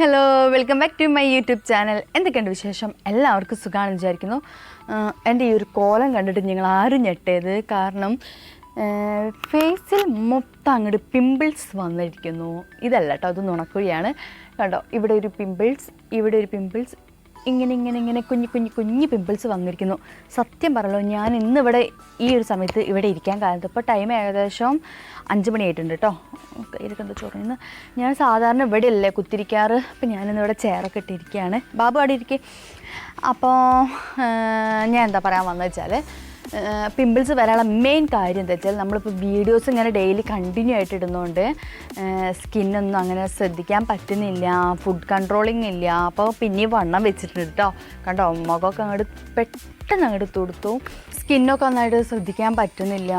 hello, welcome back to my YouTube channel. എന്തൊക്കെയുണ്ട് വിശേഷം? എല്ലാവർക്കും സുഖാണെന്ന് വിചാരിക്കുന്നു. എൻ്റെ ഈ ഒരു കോലം കണ്ടിട്ട് നിങ്ങൾ ആരും ഞെട്ടരുത്. കാരണം ഫേസിൽ മൊത്തം അങ്ങോട്ട് പിമ്പിൾസ് വന്നിരിക്കുന്നു. ഇതല്ല കേട്ടോ, അത് നുണക്കുഴിയാണ്. കണ്ടോ, ഇവിടെ ഒരു പിമ്പിൾസ്, ഇവിടെ ഒരു പിമ്പിൾസ്, ഇങ്ങനെ കുഞ്ഞു പിമ്പിൾസ് വന്നിരിക്കുന്നു. സത്യം പറയല്ലോ, ഞാൻ ഇന്നിവിടെ ഈ ഒരു സമയത്ത് ഇവിടെ ഇരിക്കാൻ കാരണം ഇപ്പോൾ ടൈം ഏകദേശം 5 മണിയായിട്ടുണ്ട് കേട്ടോ. കയ്യിലെന്താ ചോറുന്ന്. ഞാൻ സാധാരണ ഇവിടെ അല്ലേ കുത്തിരിക്കാറ്. അപ്പം ഞാനിന്നിവിടെ ചെയറൊക്കെ ഇട്ടിരിക്കുകയാണ്. ബാബു അവിടെ ഇരിക്കുക. അപ്പോൾ ഞാൻ എന്താ പറയാൻ വന്നത് വെച്ചാൽ, പിമ്പിൾസ് വരാനുള്ള മെയിൻ കാര്യം എന്താ വെച്ചാൽ, നമ്മളിപ്പോൾ വീഡിയോസ് ഇങ്ങനെ ഡെയിലി കണ്ടിന്യൂ ആയിട്ട് ഇടുന്നതുകൊണ്ട് സ്കിന്നൊന്നും അങ്ങനെ ശ്രദ്ധിക്കാൻ പറ്റുന്നില്ല, ഫുഡ് കൺട്രോളിങ് ഇല്ല. അപ്പോൾ പിന്നെയും വണ്ണം വെച്ചിട്ടുണ്ട് കേട്ടോ. കണ്ടോ, മുഖമൊക്കെ അങ്ങോട്ട് പെട്ടെന്ന് അങ്ങോട്ട് തുടുത്തു, സ്കിന്നൊക്കെ നന്നായിട്ട് ശ്രദ്ധിക്കാൻ പറ്റുന്നില്ല.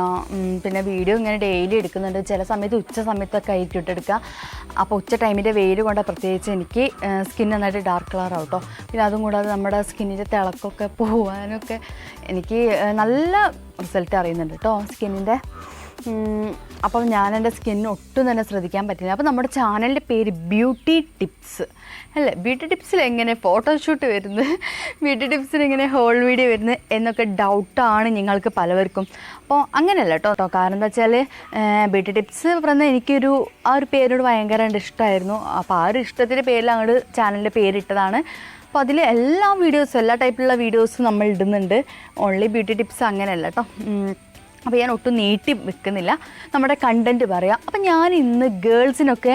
പിന്നെ വീഡിയോ ഇങ്ങനെ ഡെയിലി എടുക്കുന്നുണ്ട്. ചില സമയത്ത് ഉച്ച സമയത്തൊക്കെ ആയിട്ട് ഇട്ടെടുക്കുക. അപ്പോൾ ഉച്ച ടൈമിൻ്റെ വെയിൽ കൊണ്ട് പ്രത്യേകിച്ച് എനിക്ക് സ്കിൻ നന്നായിട്ട് ഡാർക്ക് കളറാവും കേട്ടോ. പിന്നെ അതും കൂടാതെ നമ്മുടെ സ്കിന്നിൻ്റെ തിളക്കമൊക്കെ പോകാനൊക്കെ എനിക്ക് നല്ല റിസൾട്ട് അറിയുന്നുണ്ട് കേട്ടോ സ്കിന്നിൻ്റെ. അപ്പം ഞാൻ എൻ്റെ സ്കിന്നിന് ഒട്ടും തന്നെ ശ്രദ്ധിക്കാൻ പറ്റില്ല. അപ്പോൾ നമ്മുടെ ചാനലിൻ്റെ പേര് ബ്യൂട്ടി ടിപ്സ് അല്ലേ? ബ്യൂട്ടി ടിപ്സിൽ എങ്ങനെ ഫോട്ടോഷൂട്ട് വരുന്നത്, ബ്യൂട്ടി ടിപ്സിൽ എങ്ങനെ ഹോൾ വീഡിയോ വരുന്നത് എന്നൊക്കെ ഡൗട്ടാണ് നിങ്ങൾക്ക് പലവർക്കും. അപ്പോൾ അങ്ങനെയല്ല കേട്ടോ. കാരണം എന്താ വെച്ചാൽ, ബ്യൂട്ടി ടിപ്സ് പറഞ്ഞാൽ എനിക്കൊരു ആ ഒരു പേരോട് ഭയങ്കരമായിട്ട് ഇഷ്ടമായിരുന്നു. അപ്പോൾ ആ ഒരു ഇഷ്ടത്തിൻ്റെ പേരിൽ അങ്ങോട്ട് ചാനലിൻ്റെ പേരിട്ടതാണ്. അപ്പോൾ അതിൽ എല്ലാ വീഡിയോസും, എല്ലാ ടൈപ്പിലുള്ള വീഡിയോസും നമ്മൾ ഇടുന്നുണ്ട്. ഓൺലി ബ്യൂട്ടി ടിപ്സ് അങ്ങനെയല്ല കേട്ടോ. അപ്പോൾ ഞാൻ ഒട്ടും നീട്ടി വെക്കുന്നില്ല, നമ്മുടെ കണ്ടൻറ്റ് പറയാം. അപ്പം ഞാൻ ഇന്ന് ഗേൾസിനൊക്കെ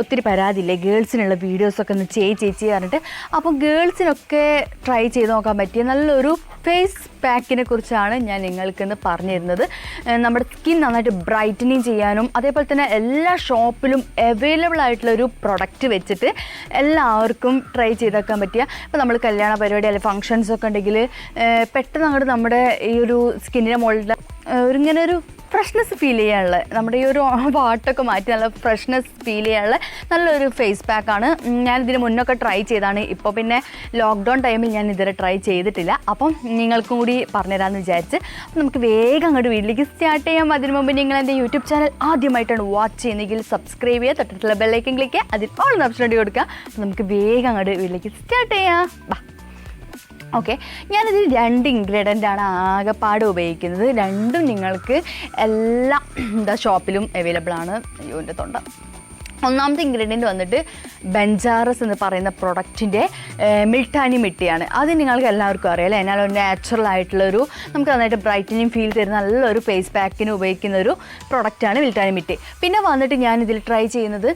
ഒത്തിരി പരാതിയില്ലേ, ഗേൾസിനുള്ള വീഡിയോസൊക്കെ ഒന്ന് ചേച്ചി പറഞ്ഞിട്ട്, അപ്പോൾ ഗേൾസിനൊക്കെ ട്രൈ ചെയ്ത് നോക്കാൻ പറ്റിയ നല്ലൊരു ഫേസ് പാക്കിനെ കുറിച്ചാണ് ഞാൻ നിങ്ങൾക്കിന്ന് പറഞ്ഞു തരുന്നത്. നമ്മുടെ സ്കിൻ നന്നായിട്ട് ബ്രൈറ്റനിങ് ചെയ്യാനും അതേപോലെ തന്നെ എല്ലാ ഷോപ്പിലും അവൈലബിൾ ആയിട്ടുള്ളൊരു പ്രൊഡക്റ്റ് വെച്ചിട്ട് എല്ലാവർക്കും ട്രൈ ചെയ്തേക്കാൻ പറ്റിയ, ഇപ്പോൾ നമ്മൾ കല്യാണ പരിപാടി അല്ലെങ്കിൽ ഫങ്ഷൻസൊക്കെ ഉണ്ടെങ്കിൽ പെട്ടെന്ന് അങ്ങോട്ട് നമ്മുടെ ഈ ഒരു സ്കിന്നിൻ്റെ മുകളിൽ ഇങ്ങനെ ഒരു ഫ്രഷ്നെസ് ഫീൽ ചെയ്യാനുള്ള, നമ്മുടെ ഈ ഒരു വാട്ടൊക്കെ മാറ്റി നല്ല ഫ്രഷ്നെസ് ഫീൽ ചെയ്യാനുള്ള നല്ലൊരു ഫേസ് പാക്കാണ്. ഞാനിതിന് മുന്നൊക്കെ ട്രൈ ചെയ്താണ്. ഇപ്പോൾ പിന്നെ ലോക്ക്ഡൗൺ ടൈമിൽ ഞാൻ ഇതുവരെ ട്രൈ ചെയ്തിട്ടില്ല. അപ്പം നിങ്ങൾക്കും കൂടി പറഞ്ഞുതരാമെന്ന് വിചാരിച്ച് അപ്പം നമുക്ക് വേഗം അങ്ങോട്ട് വീട്ടിലേക്ക് സ്റ്റാർട്ട് ചെയ്യാം. അതിന് മുമ്പ് നിങ്ങൾ എൻ്റെ യൂട്യൂബ് ചാനൽ ആദ്യമായിട്ടാണ് വാച്ച് ചെയ്യുന്നതെങ്കിൽ സബ്സ്ക്രൈബ് ചെയ്യുക, തൊട്ടിട്ടുള്ള ബെല്ലൈക്കൻ ക്ലിക്ക് ചെയ്യുക, അതിൽ ഓൾ ഓപ്ഷൻ ഇട്ട് കൊടുക്കുക. അപ്പം നമുക്ക് വേഗം അങ്ങോട്ട് വീട്ടിലേക്ക് സ്റ്റാർട്ട് ചെയ്യാം. ബാ. ഓക്കെ, ഞാനിതിൽ 2 ഇൻഗ്രീഡിയൻ്റാണ് ആകെപ്പാട് ഉപയോഗിക്കുന്നത്. രണ്ടും നിങ്ങൾക്ക് എല്ലാ ഷോപ്പിലും അവൈലബിൾ ആണ്. അയ്യോ എൻ്റെ തൊണ്ട. ഒന്നാമത്തെ ഇൻഗ്രീഡിയൻറ്റ് വന്നിട്ട് ബെഞ്ചാറസ് എന്ന് പറയുന്ന പ്രൊഡക്റ്റിൻ്റെ മിൽട്ടാനി മിട്ടിയാണ്. അത് നിങ്ങൾക്ക് എല്ലാവർക്കും അറിയാം അല്ലേ? എന്നാൽ ഒരു നാച്ചുറൽ ആയിട്ടുള്ളൊരു, നമുക്ക് നന്നായിട്ട് ബ്രൈറ്റനിങ് ഫീൽ തരുന്ന നല്ലൊരു ഫേസ് പാക്കിന് ഉപയോഗിക്കുന്ന ഒരു പ്രൊഡക്റ്റാണ് മിൽട്ടാനി മിട്ടി. പിന്നെ വന്നിട്ട് ഞാനിതിൽ ട്രൈ ചെയ്യുന്നത്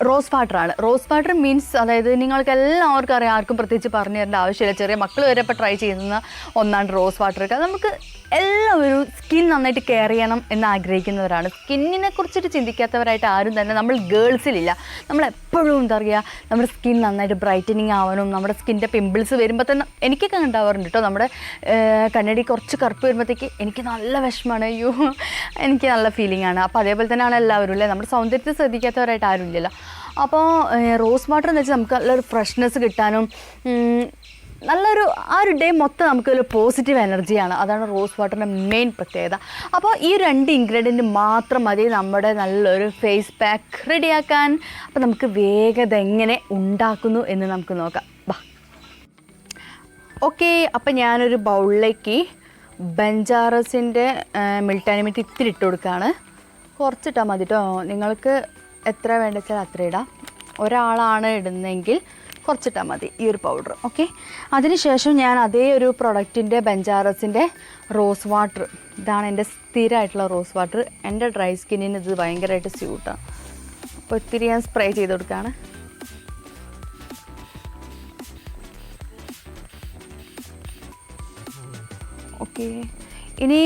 റോസ് വാട്ടറാണ്. റോസ് വാട്ടർ മീൻസ്, അതായത് നിങ്ങൾക്ക് എല്ലാവർക്കും അറിയാം, ആർക്കും പ്രത്യേകിച്ച് പറഞ്ഞു തരേണ്ട ആവശ്യമില്ല. ചെറിയ മക്കൾ വരെ ഇപ്പോൾ ട്രൈ ചെയ്യുന്ന ഒന്നാണ് റോസ് വാട്ടർ. അത് നമുക്ക് എല്ലാവരും സ്കിൻ നന്നായിട്ട് കെയർ ചെയ്യണം എന്ന് ആഗ്രഹിക്കുന്നവരാണ്. സ്കിന്നിനെ കുറിച്ചിട്ട് ചിന്തിക്കാത്തവരായിട്ട് ആരും തന്നെ നമ്മൾ ഗേൾസിലില്ല. നമ്മളെപ്പോഴും എന്താ പറയുക, നമ്മുടെ സ്കിൻ നന്നായിട്ട് ബ്രൈറ്റനിങ് ആവാനും, നമ്മുടെ സ്കിൻ്റെ പിമ്പിൾസ് വരുമ്പോൾ തന്നെ എനിക്കൊക്കെ ഉണ്ടാവാറുണ്ട് കേട്ടോ. നമ്മുടെ കണ്ണടി കുറച്ച് കറുപ്പ് വരുമ്പോഴത്തേക്ക് എനിക്ക് നല്ല വിഷമമാണ്. അയ്യോ, എനിക്ക് നല്ല ഫീലിംഗ് ആണ്. അപ്പോൾ അതേപോലെ തന്നെയാണ് എല്ലാവരും അല്ലേ, നമ്മുടെ സൗന്ദര്യത്തെ ശ്രദ്ധിക്കാത്തവരായിട്ട് ആരും ഇല്ലല്ലോ. അപ്പോൾ റോസ് വാട്ടർ എന്ന് വെച്ചാൽ നമുക്ക് നല്ലൊരു ഫ്രഷ്നെസ് കിട്ടാനും നല്ലൊരു ആ ഒരു ഡേ മൊത്തം നമുക്കൊരു പോസിറ്റീവ് എനർജിയാണ്. അതാണ് റോസ് വാട്ടറിൻ്റെ മെയിൻ പ്രത്യേകത. അപ്പോൾ ഈ 2 ഇൻഗ്രീഡിയൻറ്റ് മാത്രം മതി നമ്മുടെ നല്ലൊരു ഫേസ് പാക്ക് റെഡിയാക്കാൻ. അപ്പോൾ നമുക്ക് വേഗത എങ്ങനെ ഉണ്ടാക്കുന്നു എന്ന് നമുക്ക് നോക്കാം. ബാ. ഓക്കെ, അപ്പോൾ ഞാനൊരു ബൗളിലേക്ക് ബെഞ്ചാറസിൻ്റെ മിൽട്ടാനി മിട്ടി ഇത്തിരി ഇട്ട് കൊടുക്കുകയാണ്. കുറച്ചിട്ടാൽ മതി കേട്ടോ. നിങ്ങൾക്ക് എത്ര വേണ്ട വെച്ചാൽ അത്ര ഇടാം. ഒരാളാണ് ഇടുന്നതെങ്കിൽ കുറച്ചിട്ടാൽ മതി ഈ ഒരു പൗഡർ. ഓക്കെ, അതിനുശേഷം ഞാൻ അതേ ഒരു പ്രൊഡക്റ്റിൻ്റെ ബെഞ്ചാറസിൻ്റെ റോസ് വാട്ടർ, ഇതാണ് എൻ്റെ സ്ഥിരമായിട്ടുള്ള റോസ് വാട്ടർ. എൻ്റെ ഡ്രൈ സ്കിന്നിന് ഇത് ഭയങ്കരമായിട്ട് സ്യൂട്ടാണ്. അപ്പോൾ ഒത്തിരി ഞാൻ സ്പ്രേ ചെയ്ത് കൊടുക്കുകയാണ്. ഓക്കെ, ഇനി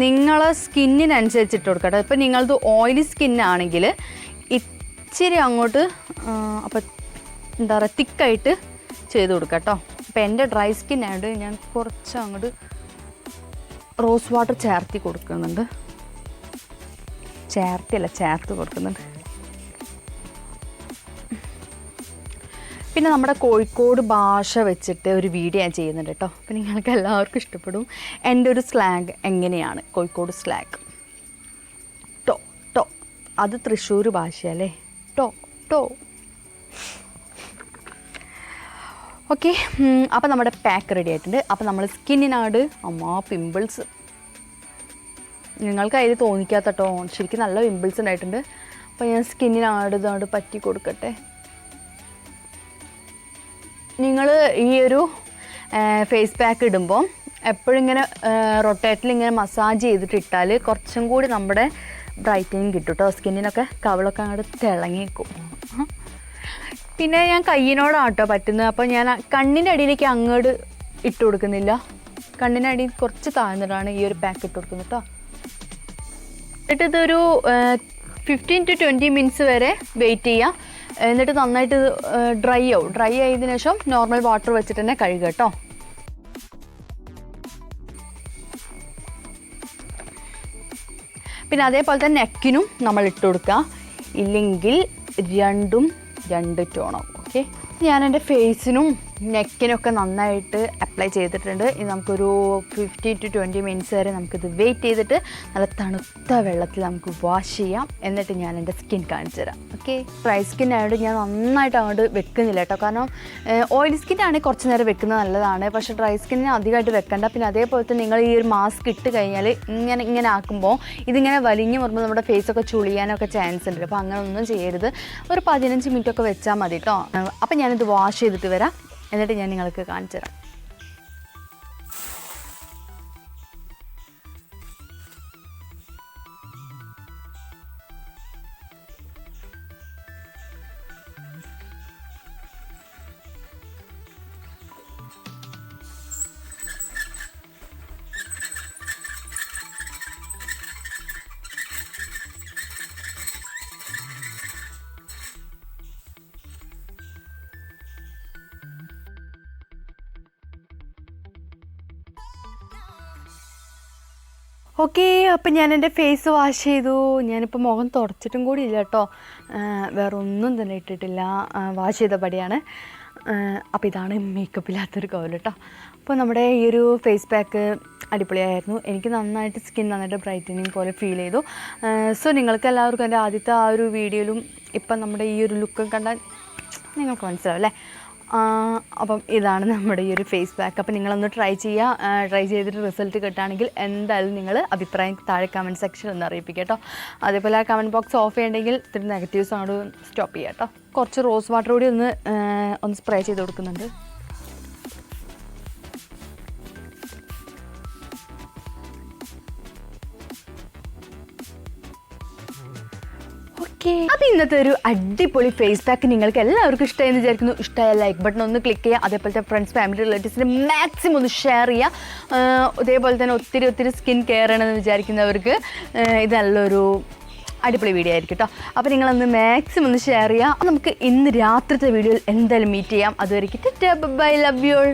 നിങ്ങളെ സ്കിന്നിനനുസരിച്ചിട്ട് കൊടുക്കട്ടെ. ഇപ്പോൾ നിങ്ങളത് ഓയിലി സ്കിന്നാണെങ്കിൽ ഇച്ചിരി അങ്ങോട്ട് അപ്പോൾ എന്താ പറയുക, തിക്കായിട്ട് ചെയ്ത് കൊടുക്കാം കേട്ടോ. അപ്പോൾ എൻ്റെ ഡ്രൈ സ്കിൻ ആയതുകൊണ്ട് ഞാൻ കുറച്ച് അങ്ങോട്ട് റോസ് വാട്ടർ ചേർത്ത് കൊടുക്കുന്നുണ്ട്. ചേർത്ത് കൊടുക്കുന്നുണ്ട്. പിന്നെ നമ്മുടെ കോഴിക്കോട് ഭാഷ വെച്ചിട്ട് ഒരു വീഡിയോ ഞാൻ ചെയ്യുന്നുണ്ട് കേട്ടോ. അപ്പോൾ നിങ്ങൾക്ക് എല്ലാവർക്കും ഇഷ്ടപ്പെടും. എൻ്റെ ഒരു സ്ലാങ് എങ്ങനെയാണ്, കോഴിക്കോട് സ്ലാങ്. ടോ ടോ, അത് തൃശ്ശൂർ ഭാഷയല്ലേ. ടോ ടോ ഓക്കെ, അപ്പോൾ നമ്മുടെ പാക്ക് റെഡി ആയിട്ടുണ്ട്. അപ്പോൾ നമ്മൾ സ്കിന്നിനാട് പിമ്പിൾസ് നിങ്ങൾക്ക് അതിൽ തോന്നിക്കാത്ത കേട്ടോ, ശരിക്കും നല്ല പിമ്പിൾസ് ഉണ്ടായിട്ടുണ്ട്. അപ്പോൾ ഞാൻ സ്കിന്നിനാട് പറ്റി കൊടുക്കട്ടെ. നിങ്ങൾ ഈ ഒരു ഫേസ് പാക്ക് ഇടുമ്പോൾ എപ്പോഴും ഇങ്ങനെ റൊട്ടേറ്റിൽ ഇങ്ങനെ മസാജ് ചെയ്തിട്ട് ഇട്ടാൽ കുറച്ചും കൂടി നമ്മുടെ ബ്രൈറ്റനിങ് കിട്ടും കേട്ടോ. സ്കിന്നിനൊക്കെ കവളൊക്കെ അങ്ങോട്ട് തിളങ്ങിക്കും. പിന്നെ ഞാൻ കയ്യിനോടാണ് കേട്ടോ പറ്റുന്നത്. അപ്പോൾ ഞാൻ കണ്ണിൻ്റെ അടിയിലേക്ക് അങ്ങോട്ട് ഇട്ട് കൊടുക്കുന്നില്ല, കണ്ണിൻ്റെ അടിയിൽ കുറച്ച് താഴ്ന്നിട്ടാണ് ഈ ഒരു പാക്ക് ഇട്ട് കൊടുക്കുന്നത് കേട്ടോ. എന്നിട്ട് ഇതൊരു 15 to 20 മിനിറ്റ്സ് വരെ വെയിറ്റ് ചെയ്യുക. എന്നിട്ട് നന്നായിട്ട് ഡ്രൈ ആവും. ഡ്രൈ ആയതിനു ശേഷം നോർമൽ വാട്ടർ വെച്ചിട്ട് തന്നെ കഴുകുക കേട്ടോ. പിന്നെ അതേപോലെ തന്നെ നെക്കിനും നമ്മൾ ഇട്ട് കൊടുക്കുക, ഇല്ലെങ്കിൽ രണ്ടും 2 ടോണാവും. ഓക്കെ, ഞാൻ എൻ്റെ ഫേസിനും നെക്കിനൊക്കെ നന്നായിട്ട് അപ്ലൈ ചെയ്തിട്ടുണ്ട്. ഇനി നമുക്കൊരു 15 to 20 മിനിറ്റ്സ് വരെ നമുക്കിത് വെയിറ്റ് ചെയ്തിട്ട് നല്ല തണുത്ത വെള്ളത്തിൽ നമുക്ക് വാഷ് ചെയ്യാം. എന്നിട്ട് ഞാൻ എൻ്റെ സ്കിൻ കാണിച്ചു തരാം. ഓക്കെ, ഡ്രൈ സ്കിൻ ആയതുകൊണ്ട് ഞാൻ നന്നായിട്ട് അങ്ങോട്ട് വെക്കുന്നില്ല കേട്ടോ. കാരണം ഓയിലി സ്കിൻ ആണെങ്കിൽ കുറച്ച് നേരം വെക്കുന്നത് നല്ലതാണ്, പക്ഷേ ഡ്രൈ സ്കിന്നിന് അധികമായിട്ട് വെക്കണ്ട. പിന്നെ അതേപോലെ തന്നെ നിങ്ങൾ ഈ ഒരു മാസ്ക് ഇട്ട് കഴിഞ്ഞാൽ ഇങ്ങനെ ആക്കുമ്പോൾ ഇതിങ്ങനെ വലിഞ്ഞു വരുമ്പോൾ നമ്മുടെ ഫേസൊക്കെ ചുളിയാനൊക്കെ ചാൻസ് ഉണ്ട്. അപ്പോൾ അങ്ങനെ ഒന്നും ചെയ്യരുത്. ഒരു 15 മിനിറ്റ് ഒക്കെ വെച്ചാൽ മതി കേട്ടോ. അപ്പോൾ ഞാനിത് വാഷ് ചെയ്തിട്ട് വരാം, എന്നിട്ട് ഞാൻ നിങ്ങൾക്ക് കാണിച്ചു തരാം. ഓക്കെ, അപ്പം ഞാൻ എൻ്റെ ഫേസ് വാഷ് ചെയ്തു. ഞാനിപ്പോൾ മുഖം തുടച്ചിട്ടും കൂടി ഇല്ല കേട്ടോ, വേറെ ഒന്നും തന്നെ ഇട്ടിട്ടില്ല, വാഷ് ചെയ്ത പടിയാണ്. അപ്പോൾ ഇതാണ് മേക്കപ്പില്ലാത്തൊരു കോലം കേട്ടോ. അപ്പോൾ നമ്മുടെ ഈ ഒരു ഫേസ് പാക്ക് അടിപൊളിയായിരുന്നു. എനിക്ക് നന്നായിട്ട് സ്കിൻ നന്നായിട്ട് ബ്രൈറ്റനിങ് പോലെ ഫീൽ ചെയ്തു. സോ നിങ്ങൾക്ക് എല്ലാവർക്കും എൻ്റെ ആദ്യത്തെ ആ ഒരു വീഡിയോയിലും ഇപ്പം നമ്മുടെ ഈ ഒരു ലുക്കും കണ്ടാൽ നിങ്ങൾക്ക് മനസ്സിലാവും അല്ലേ. അപ്പം ഇതാണ് നമ്മുടെ ഈ ഒരു ഫേസ് പാക്ക്. അപ്പോൾ നിങ്ങളൊന്ന് ട്രൈ ചെയ്യുക. ട്രൈ ചെയ്തിട്ട് റിസൾട്ട് കിട്ടുകയാണെങ്കിൽ എന്തായാലും നിങ്ങൾ അഭിപ്രായം താഴെ കമൻറ്റ് സെക്ഷനിൽ ഒന്ന് അറിയിപ്പിക്കുക കേട്ടോ. അതേപോലെ ആ കമൻറ്റ് ബോക്സ് ഓഫ് ചെയ്യണമെങ്കിൽ ഇത്തിരി നെഗറ്റീവ്സ് അങ്ങോട്ട് സ്റ്റോപ്പ് ചെയ്യുക കേട്ടോ. കുറച്ച് റോസ് വാട്ടർ കൂടി ഒന്ന് സ്പ്രേ ചെയ്ത് കൊടുക്കുന്നുണ്ട്. അപ്പോൾ ഇന്നത്തെ ഒരു അടിപൊളി ഫേസ് പാക്ക് നിങ്ങൾക്ക് എല്ലാവർക്കും ഇഷ്ടമായെന്ന് വിചാരിക്കുന്നു. ഇഷ്ടമായ ലൈക്ക് ബട്ടൺ ഒന്ന് ക്ലിക്ക് ചെയ്യുക. അതേപോലെ ഫ്രണ്ട്സ്, ഫാമിലി, റിലേറ്റീവ്സിന് മാക്സിമം ഒന്ന് ഷെയർ ചെയ്യുക. അതേപോലെ തന്നെ ഒത്തിരി സ്കിൻ കെയർ ചെയ്യണമെന്ന് വിചാരിക്കുന്നവർക്ക് ഇത് നല്ലൊരു അടിപൊളി വീഡിയോ ആയിരിക്കും കേട്ടോ. അപ്പോൾ നിങ്ങളൊന്ന് മാക്സിമം ഒന്ന് ഷെയർ ചെയ്യുക. നമുക്ക് ഇന്ന് രാത്രിത്തെ വീഡിയോയിൽ എന്തായാലും മീറ്റ് ചെയ്യാം. അതുവരെയ്ക്ക് ബൈ, ലവ് യു ഓൾ.